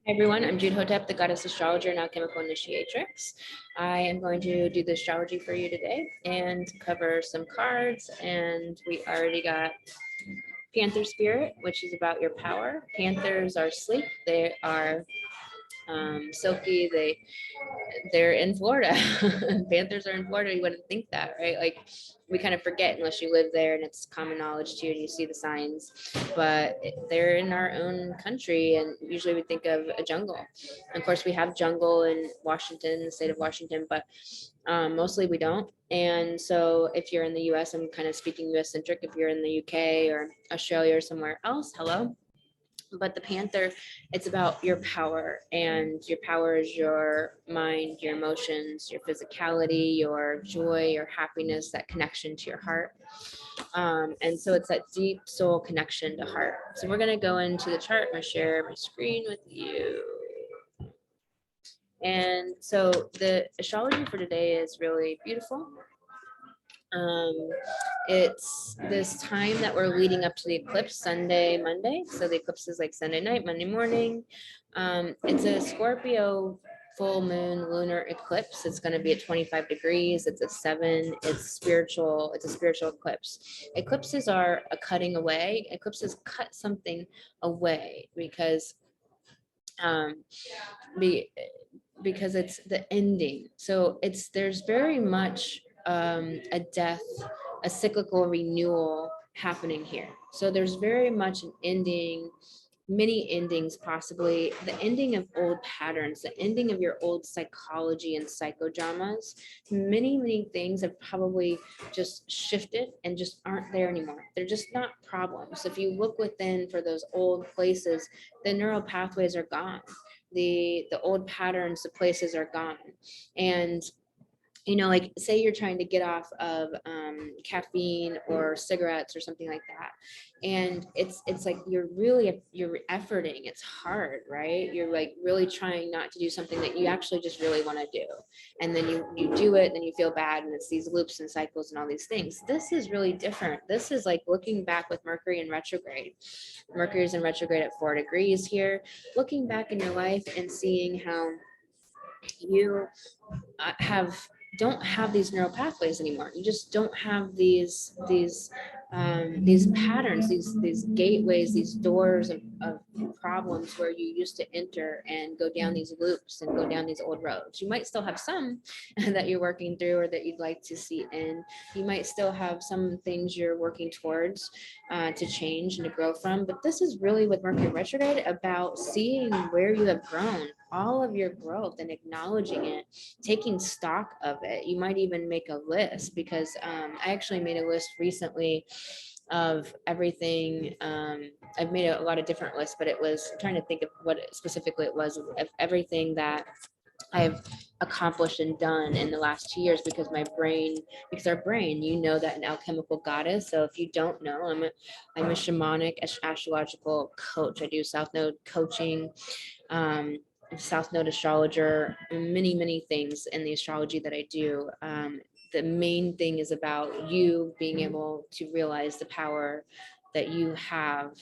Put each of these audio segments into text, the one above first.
Hi everyone, I'm Jude Hotep, the goddess astrologer and alchemical initiatrix. I am going to do the astrology for you today and cover some cards. And we already got Panther Spirit, which is about your power. Panthers are sleek, they are silky, they're in Florida. Panthers are in Florida. You wouldn't think that, right? Like we kind of forget unless you live there and it's common knowledge to you and you see the signs. But they're in our own country, and usually we think of a jungle. Of course, we have jungle in Washington, the state of Washington, but mostly we don't. And so if you're in the US, I'm kind of speaking US centric. If you're in the UK or Australia or somewhere else, hello. But the Panther, it's about your power, and your power is your mind, your emotions, your physicality, your joy, your happiness, that connection to your heart. And so it's that deep soul connection to heart. So we're going to go into the chart. I'm going to share my screen with you. And so the astrology for today is really beautiful. It's this time that we're leading up to the eclipse, Sunday, Monday. So the eclipse is like Sunday night, Monday morning. It's a Scorpio full moon lunar eclipse. It's going to be at 25 degrees. It's a 7. It's spiritual. It's a spiritual eclipse. Eclipses are a cutting away. Eclipses cut something away because because it's the ending. So there's very much a death, a cyclical renewal happening here. So there's very much an ending, many endings, possibly the ending of old patterns, the ending of your old psychology and psychodramas. Many things have probably just shifted and just aren't there anymore. They're just not problems. If you look within for those old places, the neural pathways are gone. The old patterns, the places are gone. And like say you're trying to get off of caffeine or cigarettes or something like that, and it's like you're efforting. It's hard, right? You're like really trying not to do something that you actually just really want to do, and then you do it, and then you feel bad, and it's these loops and cycles and all these things. This is really different. This is like looking back with Mercury in retrograde. Mercury is in retrograde at 4 degrees here, looking back in your life and seeing how you don't have these neural pathways anymore. You just don't have these patterns, these gateways, these doors of problems where you used to enter and go down these loops and go down these old roads. You might still have some that you're working through or that you'd like to see in. You might still have some things you're working towards to change and to grow from. But this is really, with Mercury retrograde, about seeing where you have grown, all of your growth, and acknowledging it, taking stock of it. You might even make a list, because I actually made a list recently of everything. I've made a lot of different lists, but it was trying to think of what specifically it was of everything that I've accomplished and done in the last 2 years, because our brain, that an alchemical goddess. So if you don't know, I'm a shamanic astrological coach. I do South Node coaching, South Node astrologer, many things in the astrology that I do. The main thing is about you being able to realize the power that you have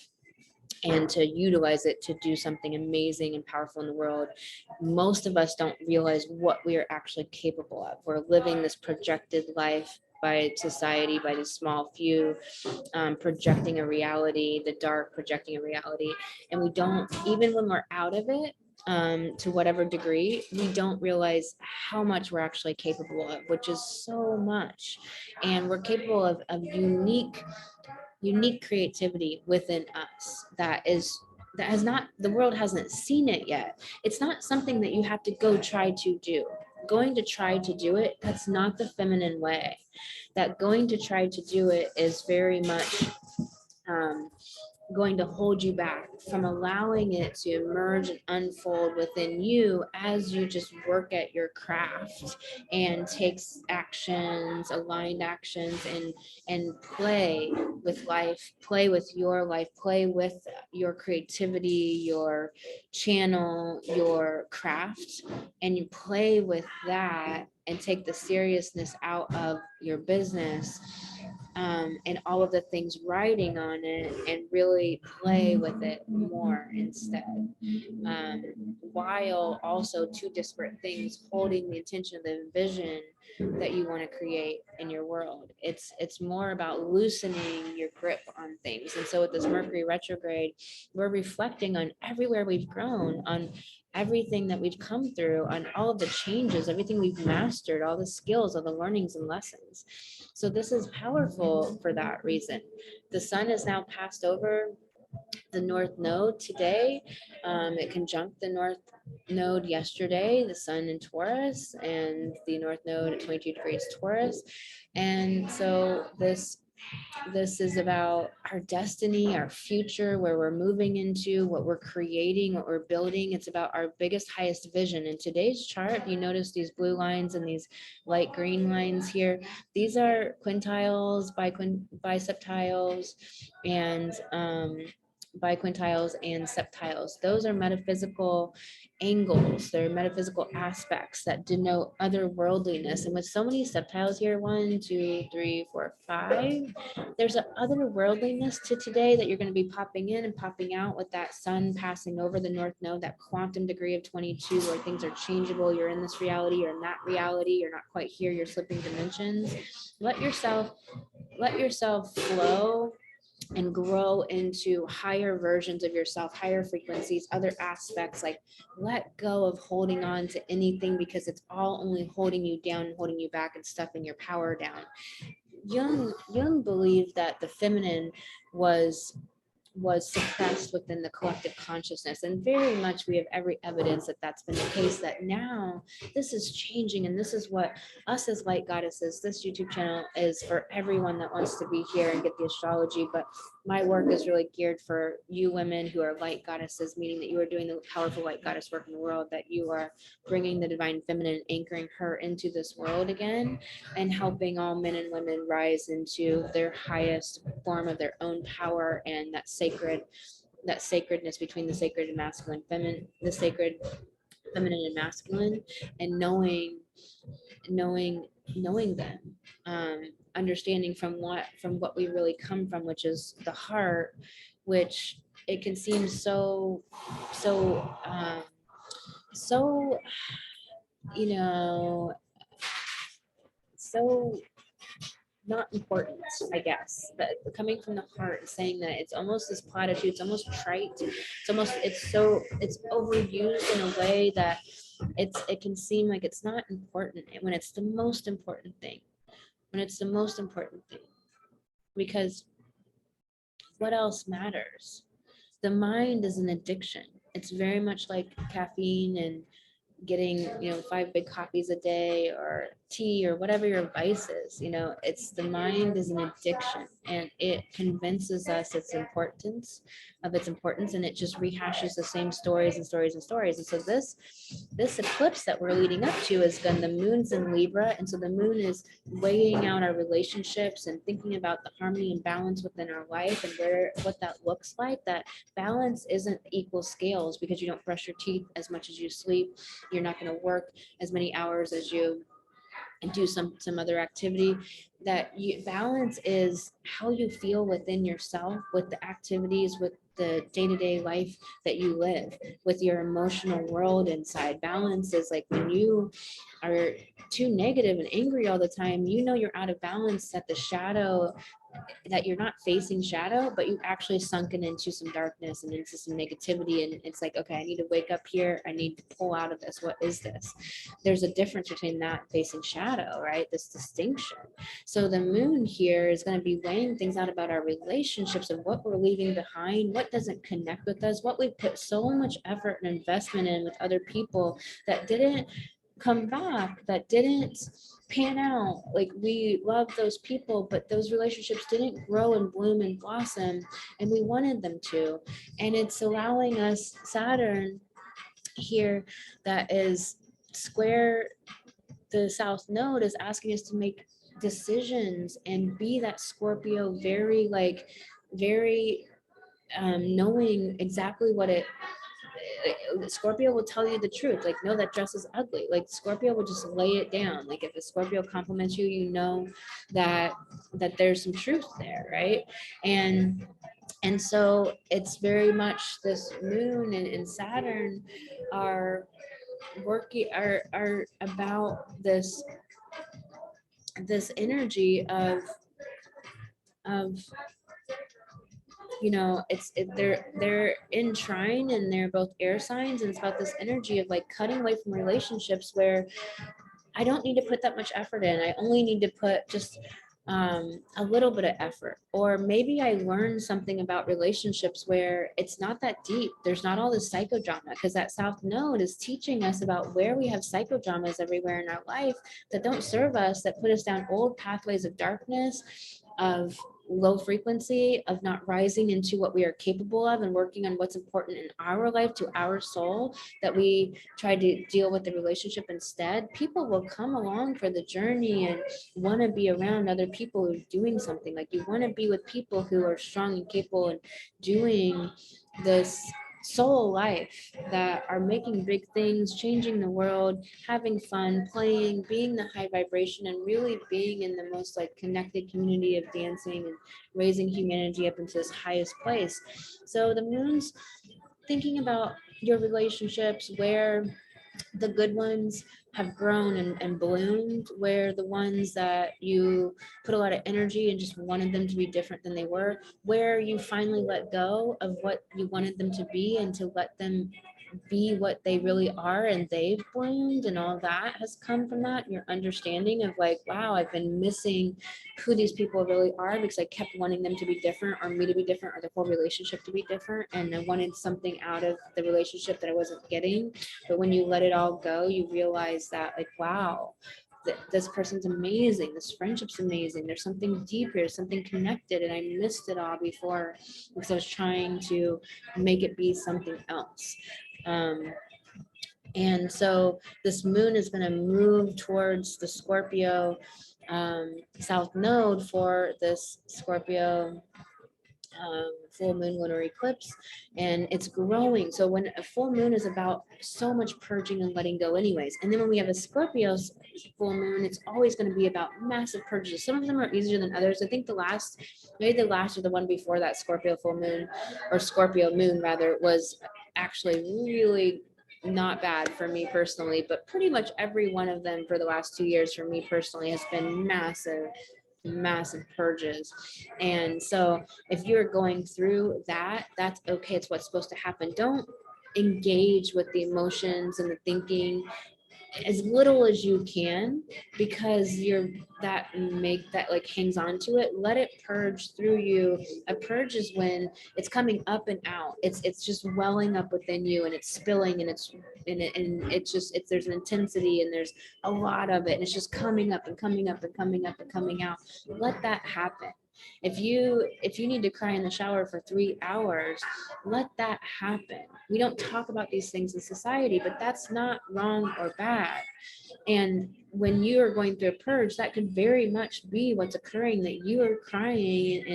and to utilize it to do something amazing and powerful in the world. Most of us don't realize what we are actually capable of. We're living this projected life by society, by the small few, projecting a reality, the dark projecting a reality. And we don't, even when we're out of it, to whatever degree, we don't realize how much we're actually capable of, which is so much. And we're capable of unique creativity within us that has not, the world hasn't seen it yet. It's not something that you have to go try to do. Going to try to do it, that's not the feminine way. That going to try to do it is very much going to hold you back from allowing it to emerge and unfold within you as you just work at your craft and takes actions, aligned actions, and play with life, play with your life, play with your creativity, your channel, your craft, and you play with that and take the seriousness out of your business. and all of the things riding on it, and really play with it more instead, while also two disparate things holding the intention of the vision that you want to create in your world. It's more about loosening your grip on things. And so with this Mercury retrograde, we're reflecting on everywhere we've grown, on everything that we've come through, on all of the changes, everything we've mastered, all the skills, all the learnings and lessons. So this is powerful for that reason. The sun is now passed over the North Node today. It conjunct the North Node yesterday, the Sun in Taurus, and the North Node at 22 degrees Taurus. And so this is about our destiny, our future, where we're moving into, what we're creating, what we're building. It's about our biggest, highest vision. In today's chart, you notice these blue lines and these light green lines here. These are quintiles, biseptiles, and biquintiles and septiles. Those are metaphysical angles. They're metaphysical aspects that denote otherworldliness. And with so many septiles here, 1, 2, 3, 4, 5, there's an otherworldliness to today that you're going to be popping in and popping out with that sun passing over the North Node, that quantum degree of 22, where things are changeable. You're in this reality, you're in that reality, you're not quite here, you're slipping dimensions. Let yourself flow and grow into higher versions of yourself, higher frequencies, other aspects. Like, let go of holding on to anything, because it's all only holding you down and holding you back and stuffing your power down. Jung believed that the feminine was suppressed within the collective consciousness, and very much we have every evidence that that's been the case, that now this is changing. And this is what us as light goddesses, this YouTube channel is for everyone that wants to be here and get the astrology. But my work is really geared for you women who are light goddesses, meaning that you are doing the powerful light goddess work in the world, that you are bringing the divine feminine, anchoring her into this world again, and helping all men and women rise into their highest form of their own power, and that sacredness between the sacred and masculine, the sacred feminine and masculine, and knowing them, understanding from what we really come from, which is the heart, which it can seem so you know, so not important, I guess. But coming from the heart and saying that, it's almost this platitude, it's almost trite, it's overused in a way that it can seem like it's not important, when it's the most important thing. Because what else matters? The mind is an addiction. It's very much like caffeine and getting 5 big coffees a day, or tea, or whatever your vice is. It's the mind is an addiction, and it convinces us its importance, and it just rehashes the same stories. And so this eclipse that we're leading up to is when the moon's in Libra, and so the moon is weighing out our relationships and thinking about the harmony and balance within our life, and what that looks like. That balance isn't equal scales, because you don't brush your teeth as much as you sleep. You're not going to work as many hours as you do some other activity. Balance is how you feel within yourself, with the activities, with the day-to-day life that you live, with your emotional world inside. Balance is like when you are too negative and angry all the time, you're out of balance, that you're not facing shadow, but you've actually sunken into some darkness and into some negativity. And it's like, okay, I need to wake up here. I need to pull out of this. What is this? There's a difference between that and facing shadow, right? This distinction. So the moon here is going to be weighing things out about our relationships, of what we're leaving behind, what doesn't connect with us, what we put so much effort and investment in with other people that didn't come back, that didn't pan out. Like, we love those people, but those relationships didn't grow and bloom and blossom, and we wanted them to. And it's allowing us, Saturn here, that is square the South Node, is asking us to make decisions and be that Scorpio, very knowing exactly what it Scorpio will tell you the truth. Like, no, that dress is ugly. Like, Scorpio will just lay it down. Like, if a Scorpio compliments you, you know that there's some truth there, right? And so it's very much this moon and Saturn are working, are about this energy of they're in trine, and they're both air signs, and it's about this energy of like cutting away from relationships where I don't need to put that much effort in. I only need to put just a little bit of effort. Or maybe I learned something about relationships where it's not that deep. There's not all this psychodrama, because that South Node is teaching us about where we have psychodramas everywhere in our life that don't serve us, that put us down old pathways of darkness, of low frequency, of not rising into what we are capable of and working on what's important in our life to our soul, that we try to deal with the relationship instead. People will come along for the journey and want to be around other people who are doing something. Like, you want to be with people who are strong and capable and doing this soul life, that are making big things, changing the world, having fun, playing, being the high vibration, and really being in the most like connected community of dancing and raising humanity up into this highest place. So the moon's thinking about your relationships, where the good ones have grown and bloomed, where the ones that you put a lot of energy and just wanted them to be different than they were, where you finally let go of what you wanted them to be and to let them be what they really are, and they've bloomed, and all that has come from that. Your understanding of like, wow, I've been missing who these people really are because I kept wanting them to be different, or me to be different, or the whole relationship to be different, and I wanted something out of the relationship that I wasn't getting. But when you let it all go, you realize that like, wow, this person's amazing, this friendship's amazing, there's something deep here, something connected, and I missed it all before because I was trying to make it be something else. And so this moon is going to move towards the Scorpio South Node for this Scorpio full moon lunar eclipse, and it's growing. So when a full moon is about so much purging and letting go anyways, and then when we have a Scorpio full moon, it's always going to be about massive purges. Some of them are easier than others. I think maybe the last or the one before that Scorpio full moon, or Scorpio moon rather, was actually really not bad for me personally, but pretty much every one of them for the last 2 years for me personally has been massive purges. And so if you're going through that, that's okay. It's what's supposed to happen. Don't engage with the emotions and the thinking as little as you can, because that like hangs on to it. Let it purge through you. A purge is when it's coming up and out. It's just welling up within you, and it's spilling, and there's an intensity, and there's a lot of it, and it's just coming up and coming up and coming up and coming out. Let that happen. If you need to cry in the shower for 3 hours, let that happen. We don't talk about these things in society, but that's not wrong or bad. And when you are going through a purge, that could very much be what's occurring, that you are crying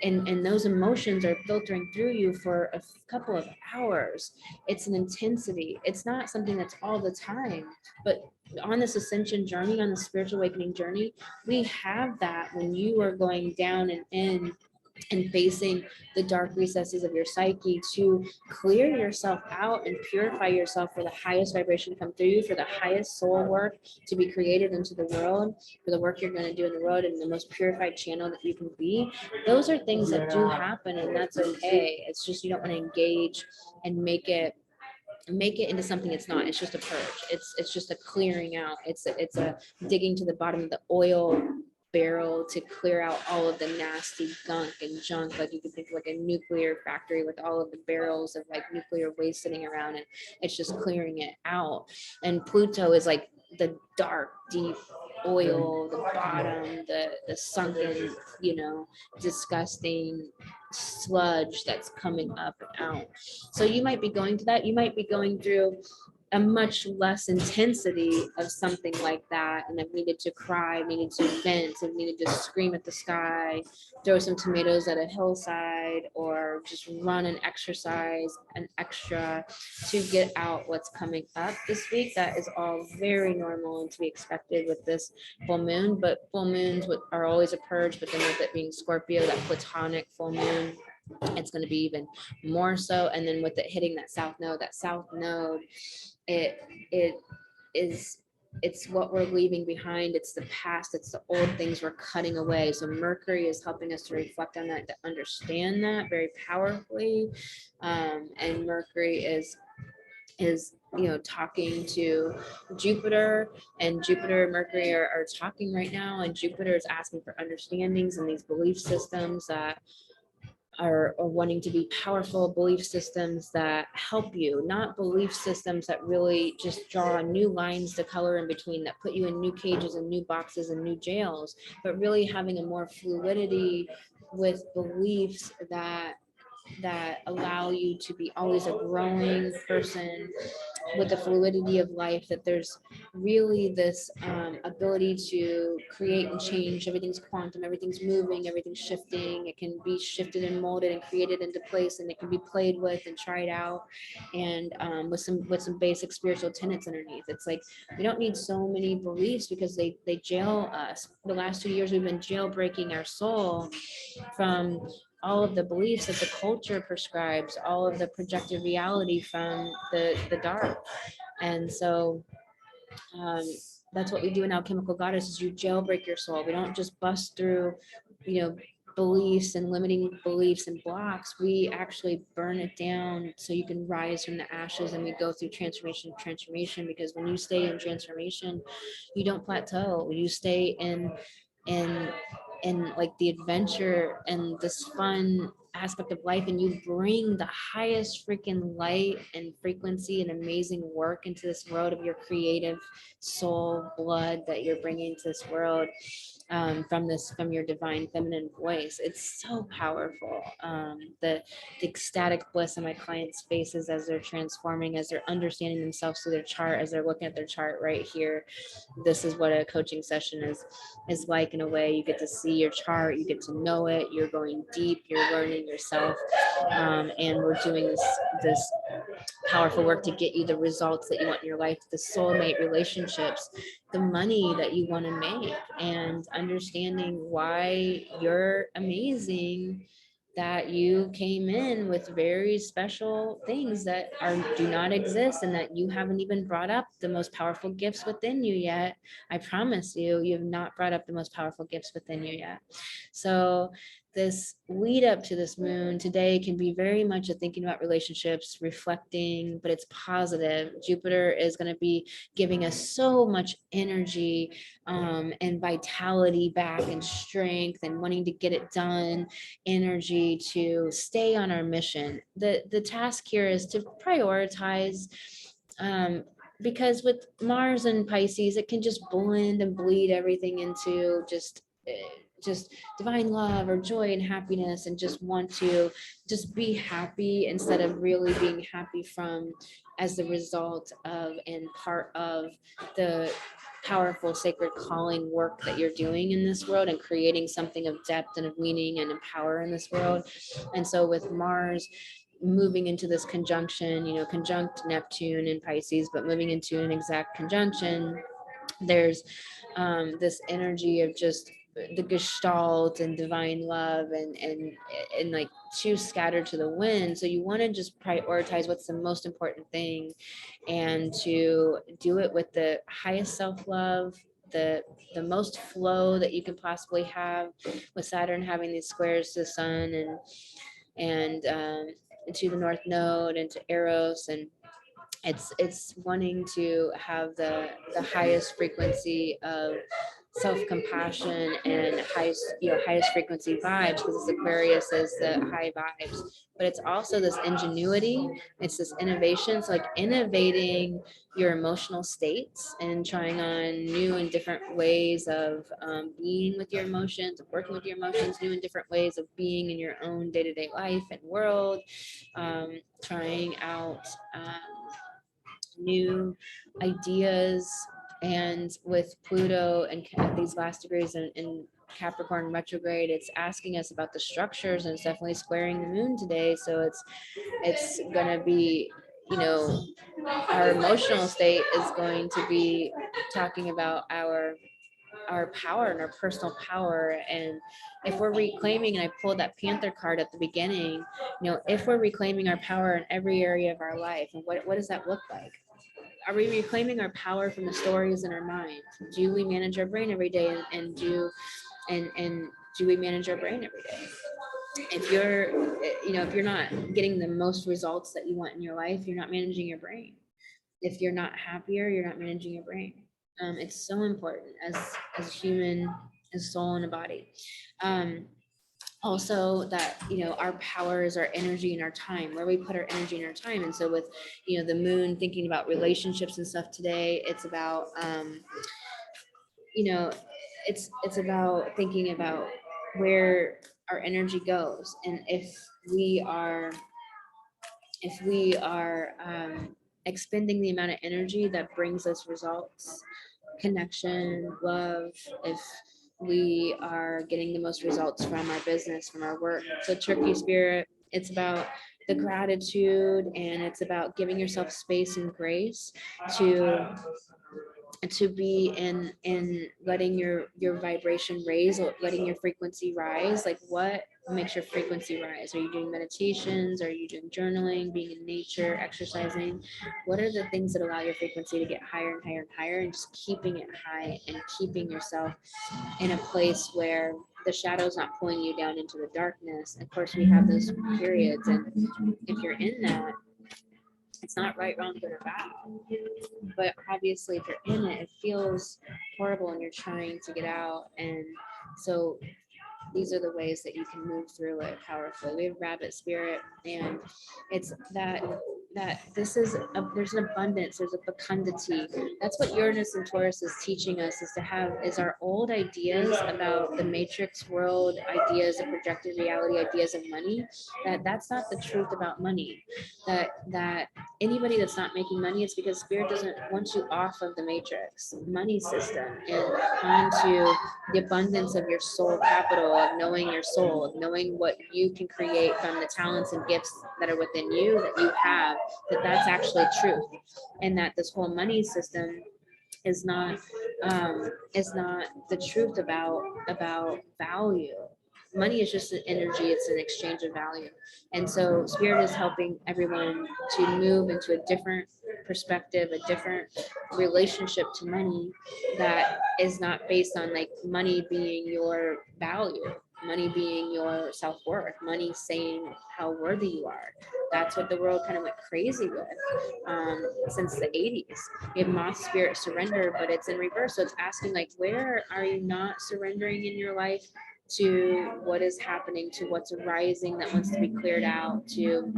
and those emotions are filtering through you for a couple of hours. It's an intensity. It's not something that's all the time, but on this ascension journey, on the spiritual awakening journey, we have that when you are going down and in and facing the dark recesses of your psyche to clear yourself out and purify yourself for the highest vibration to come through you, for the highest soul work to be created into the world, for the work you're going to do in the world in the most purified channel that you can be. Those are things that do happen, and that's okay. It's just you don't want to engage and make it into something it's not. It's just a purge. It's just a clearing out. It's a digging to the bottom of the oil barrel to clear out all of the nasty gunk and junk. Like, you could think of like a nuclear factory with all of the barrels of like nuclear waste sitting around, and it's just clearing it out. And Pluto is like the dark, deep oil, the bottom, the sunken, disgusting sludge that's coming up and out. So you might be going to that. You might be going through a much less intensity of something like that, and I've needed to cry, needed to vent, and needed to scream at the sky, throw some tomatoes at a hillside, or just run an exercise, an extra, to get out what's coming up this week. That is all very normal and to be expected with this full moon, but full moons are always a purge, but then with it being Scorpio, that plutonic full moon, it's going to be even more so. And then with it hitting that south node, it is, it's what we're leaving behind. It's the past. It's the old things we're cutting away. So Mercury is helping us to reflect on that, to understand that very powerfully. And Mercury is talking to Jupiter, and Jupiter and Mercury are talking right now, and Jupiter is asking for understandings and these belief systems that are wanting to be powerful belief systems that help you, not belief systems that really just draw new lines to color in between, that put you in new cages and new boxes and new jails, but really having a more fluidity with beliefs that allow you to be always a growing person with the fluidity of life, that there's really this ability to create and change. Everything's quantum, everything's moving, everything's shifting. It can be shifted and molded and created into place, and it can be played with and tried out, and with some basic spiritual tenets underneath. It's like we don't need so many beliefs because they jail us. The last 2 years we've been jailbreaking our soul from all of the beliefs that the culture prescribes, all of the projected reality from the dark. And so that's what we do in Alchemical Goddess, is you jailbreak your soul. We don't just bust through, beliefs and limiting beliefs and blocks. We actually burn it down so you can rise from the ashes, and we go through transformation, because when you stay in transformation, you don't plateau. You stay in like the adventure and this fun aspect of life, and you bring the highest freaking light and frequency and amazing work into this world of your creative soul blood that you're bringing to this world, from your divine feminine voice. It's so powerful. The ecstatic bliss on my clients' faces as they're transforming, as they're understanding themselves through their chart, as they're looking at their chart right here. This is what a coaching session is like. In a way, you get to see your chart, you get to know it, you're going deep, you're learning yourself, and we're doing this powerful work to get you the results that you want in your life, the soulmate relationships, the money that you want to make, and understanding why you're amazing, that you came in with very special things that do not exist, and that you haven't even brought up the most powerful gifts within you yet. I promise you, you have not brought up the most powerful gifts within you yet. So this lead up to this moon today can be very much a thinking about relationships, reflecting, but it's positive. Jupiter is going to be giving us so much energy, and vitality back, and strength, and wanting to get it done, energy to stay on our mission. The task here is to prioritize, because with Mars and Pisces, it can just blend and bleed everything into just divine love or joy and happiness, and just want to just be happy instead of really being happy from as the result of and part of the powerful sacred calling work that you're doing in this world, and creating something of depth and of meaning and of power in this world. And so with Mars moving into this conjunction, conjunct Neptune in Pisces, but moving into an exact conjunction, there's this energy of just the gestalt and divine love, and like too scattered to the wind. So you want to just prioritize what's the most important thing, and to do it with the highest self-love, the most flow that you can possibly have, with Saturn having these squares to the sun, and to the North Node and to Eros, and it's wanting to have the highest frequency of self-compassion and highest frequency vibes, because Aquarius is the high vibes, but it's also this ingenuity, it's this innovation. So like innovating your emotional states and trying on new and different ways of being with your emotions, of working with your emotions, new and different ways of being in your own day-to-day life and world, trying out new ideas. And with Pluto and these last degrees in Capricorn retrograde, it's asking us about the structures, and it's definitely squaring the moon today. So it's gonna be, you know, our emotional state is going to be talking about our power and our personal power. And if we're reclaiming, and I pulled that Panther card at the beginning, you know, if we're reclaiming our power in every area of our life, and what does that look like? Are we reclaiming our power from the stories in our mind? Do we manage our brain every day, and do we manage our brain every day? If you're, you know, if you're not getting the most results that you want in your life, you're not managing your brain. If you're not happier, you're not managing your brain. It's so important as human, as soul and a body. Also that, you know, our power is our energy and our time, where we put our energy and our time. And so with, you know, the moon thinking about relationships and stuff today, it's about, you know, it's about thinking about where our energy goes. And if we are expending the amount of energy that brings us results, connection, love, if we are getting the most results from our business, from our work. So Turkey spirit, it's about the gratitude, and it's about giving yourself space and grace to be in letting your vibration raise, or letting your frequency rise. Like, what makes your frequency rise? Are you doing meditations? Are you doing journaling, being in nature, exercising? What are the things that allow your frequency to get higher and higher and higher, and just keeping it high and keeping yourself in a place where the shadow's not pulling you down into the darkness? Of course, we have those periods, and if you're in that, it's not right, wrong, good, or bad. But obviously, if you're in it, it feels horrible and you're trying to get out. And so these are the ways that you can move through it powerfully. We have rabbit spirit, and it's that this is there's an abundance, there's a fecundity. That's what Uranus and Taurus is teaching us, is to have, is our old ideas about the matrix world, ideas of projected reality, ideas of money, that's not the truth about money. That anybody that's not making money, it's because spirit doesn't want you off of the matrix money system and onto the abundance of your soul capital, of knowing your soul, of knowing what you can create from the talents and gifts that are within you, that you have, that's actually truth. And that this whole money system is not the truth about value. Money is just an energy, it's an exchange of value. And so spirit is helping everyone to move into a different perspective, a different relationship to money, that is not based on like money being your value, money being your self-worth, money saying how worthy you are. That's what the world kind of went crazy with since the 80s. We have moth spirit surrender, but it's in reverse. So it's asking, like, where are you not surrendering in your life to what is happening, to what's arising that wants to be cleared out, to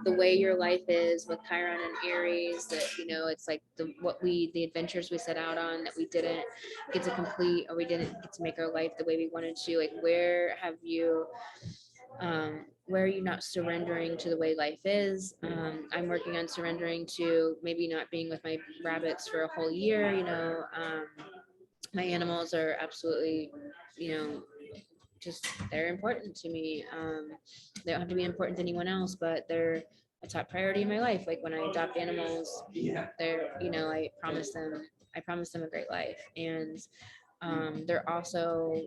the way your life is with Chiron and Aries, that, you know, it's like the adventures we set out on that we didn't get to complete, or we didn't get to make our life the way we wanted to. Like, where are you not surrendering to the way life is? I'm working on surrendering to maybe not being with my rabbits for a whole year. You know, my animals are absolutely, you know, just, they're important to me. They don't have to be important to anyone else, but they're a top priority in my life. Like, when I adopt animals, they're, you know, I promise them a great life. And they're also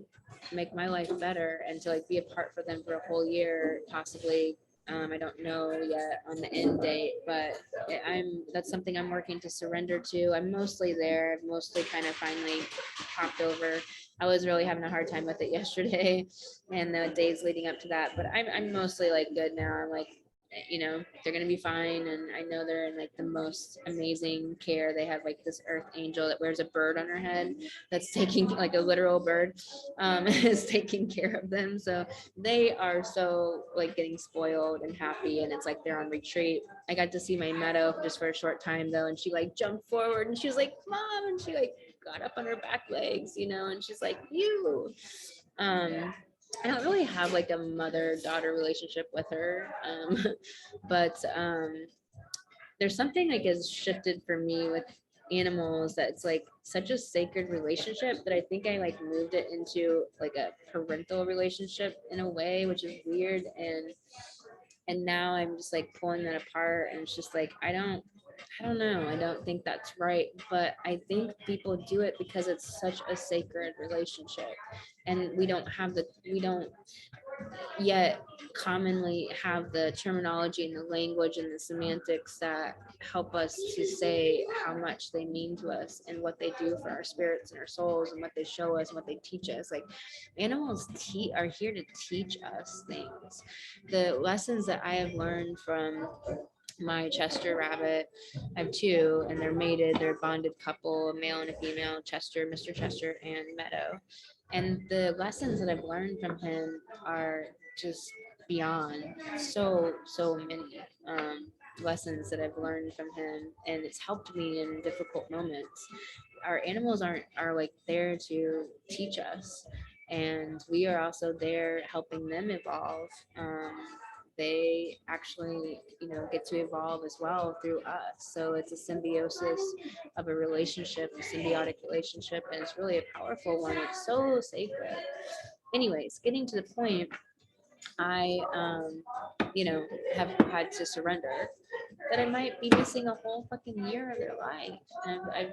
make my life better, and to like be apart for them for a whole year, possibly. I don't know yet on the end date, but that's something I'm working to surrender to. I'm mostly there. I've mostly kind of finally popped over. I was really having a hard time with it yesterday and the days leading up to that, but I'm mostly like good now. I'm like, you know, they're gonna be fine, and I know they're in like the most amazing care. They have like this earth angel that wears a bird on her head that's taking, like a literal bird, is taking care of them. So they are so like getting spoiled and happy, and it's like they're on retreat. I got to see my meadow just for a short time though, and she like jumped forward and she was like, "Mom," and she like got up on her back legs, you know, and she's like, "You." I don't really have like a mother-daughter relationship with her, but there's something like has shifted for me with animals, that it's like such a sacred relationship that I think I like moved it into like a parental relationship in a way, which is weird. And now I'm just like pulling that apart, and it's just like I don't know. I don't think that's right, but I think people do it because it's such a sacred relationship, and we don't yet commonly have the terminology and the language and the semantics that help us to say how much they mean to us and what they do for our spirits and our souls and what they show us and what they teach us. Like animals are here to teach us things. The lessons that I have learned from my Chester rabbit. I have two, and they're mated. They're a bonded couple, a male and a female, Chester, Mr. Chester, and Meadow. And the lessons that I've learned from him are just beyond so many lessons that I've learned from him, and it's helped me in difficult moments. Our animals are like there to teach us, and we are also there helping them evolve. They actually, get to evolve as well through us. So it's a symbiosis of a relationship, a symbiotic relationship, and it's really a powerful one. It's so sacred. Anyways, getting to the point, I, have had to surrender that I might be missing a whole fucking year of their life, and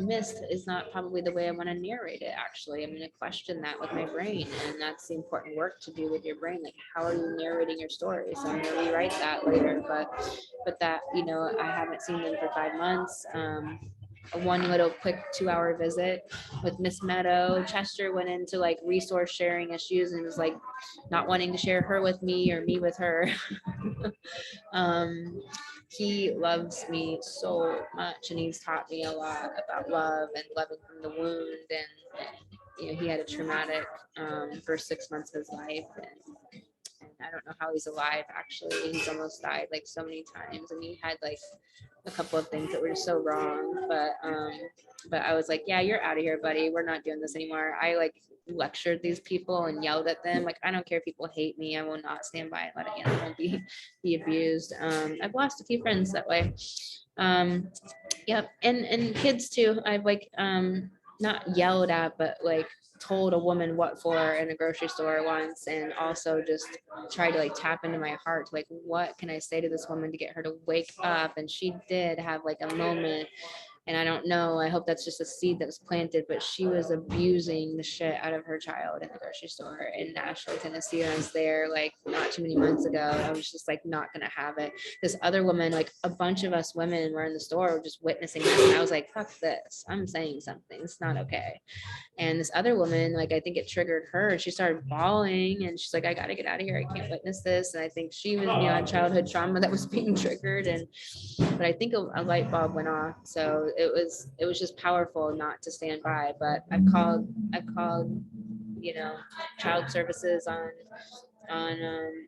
missed is not probably the way I want to narrate it. Actually, I'm going to question that with my brain, and that's the important work to do with your brain. Like, how are you narrating your story? So I'm going to rewrite that later, but that, I haven't seen them for 5 months. One little quick 2-hour visit with Miss Meadow. Chester went into like resource sharing issues and was like not wanting to share her with me or me with her. um, he loves me so much, and he's taught me a lot about love and loving from the wound. And he had a traumatic first 6 months of his life, and I don't know how he's alive. Actually, he's almost died like so many times, and he had like a couple of things that were just so wrong. But I was like, yeah, you're out of here, buddy. We're not doing this anymore. I like lectured these people and yelled at them. Like, I don't care if people hate me. I will not stand by and let an animal be abused. I've lost a few friends that way. Yep. And kids too. I've like not yelled at, but like told a woman what for in a grocery store once, and also just tried to like tap into my heart to like, what can I say to this woman to get her to wake up? And she did have like a moment, and I don't know, I hope that's just a seed that was planted, but she was abusing the shit out of her child in the grocery store in Nashville, Tennessee. And I was there like not too many months ago. I was just like not gonna have it. This other woman, like a bunch of us women were in the store just witnessing this, and I was like, fuck this, I'm saying something, it's not okay. And this other woman, like, I think it triggered her, and she started bawling, and she's like, I gotta get out of here, I can't witness this. And I think she was beyond childhood trauma that was being triggered. But I think a light bulb went off. So it was just powerful not to stand by. But I've called child services on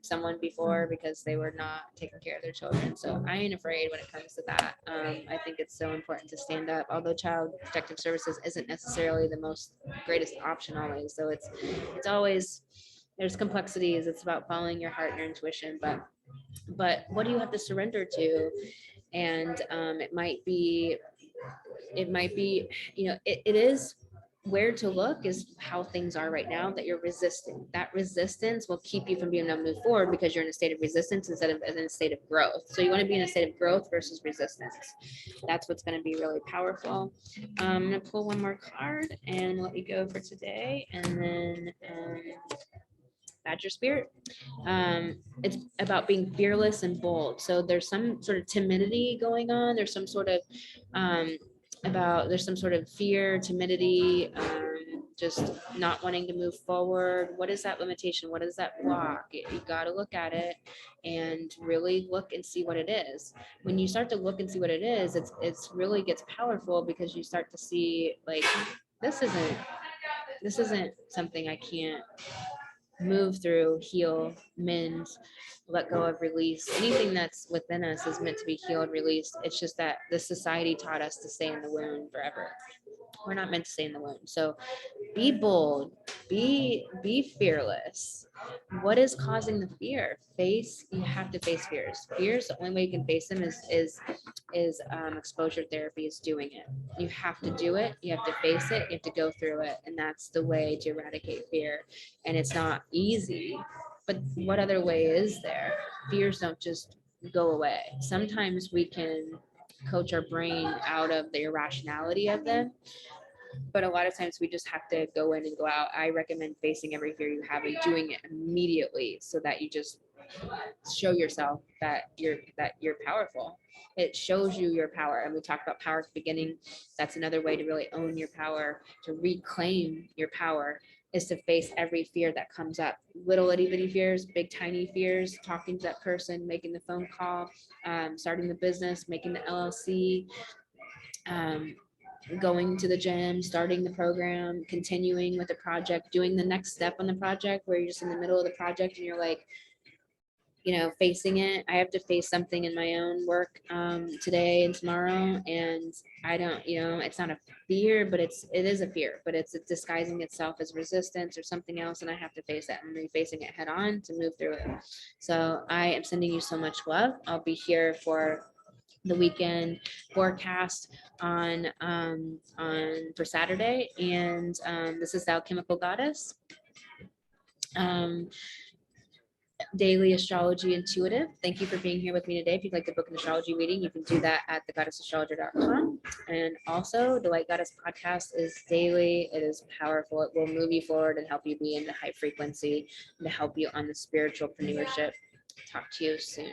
someone before because they were not taking care of their children. So I ain't afraid when it comes to that. I think it's so important to stand up, although child protective services isn't necessarily the most greatest option always. So it's always, there's complexities. It's about following your heart and your intuition, but what do you have to surrender to? And it might be, it is where to look is how things are right now that you're resisting. That resistance will keep you from being able to move forward because you're in a state of resistance instead of in a state of growth. So you want to be in a state of growth versus resistance. That's what's going to be really powerful. I'm going to pull one more card and let you go for today. And then Badger Spirit. It's about being fearless and bold. So there's some sort of timidity going on. There's some sort of there's some sort of fear, timidity, just not wanting to move forward. What is that limitation? What is that block? You got to look at it and really look and see what it is. When you start to look and see what it is, it's really gets powerful because you start to see like, this isn't something I can't move through, heal, mend, let go of, release. Anything that's within us is meant to be healed, released. It's just that the society taught us to stay in the wound forever. We're not meant to stay in the womb. So be bold, be fearless. What is causing the fear? You have to face fears. Fears, the only way you can face them is exposure therapy is doing it. You have to do it, you have to face it, you have to go through it, and that's the way to eradicate fear. And it's not easy, but what other way is there? Fears don't just go away. Sometimes we can coach our brain out of the irrationality of them, but a lot of times we just have to go in and go out. I recommend facing every fear you have and doing it immediately, so that you just show yourself that you're powerful. It shows you your power. And we talked about power at the beginning. That's another way to really own your power, to reclaim your power, is to face every fear that comes up. Little itty bitty fears, big tiny fears, talking to that person, making the phone call, starting the business, making the LLC, going to the gym, starting the program, continuing with the project, doing the next step on the project where you're just in the middle of the project and you're like, facing it. I have to face something in my own work today and tomorrow. And I don't, it's not a fear, but it is a fear, but it's disguising itself as resistance or something else. And I have to face it. I'm going to be facing it head on to move through it. So I am sending you so much love. I'll be here for the weekend forecast on for Saturday. And this is the Alchemical Goddess. Daily Astrology Intuitive. Thank you for being here with me today. If you'd like to book an astrology reading, you can do that at thegoddessastrologer.com. And also, the Light Goddess podcast is daily. It is powerful. It will move you forward and help you be in the high frequency and to help you on the spiritual entrepreneurship. Talk to you soon.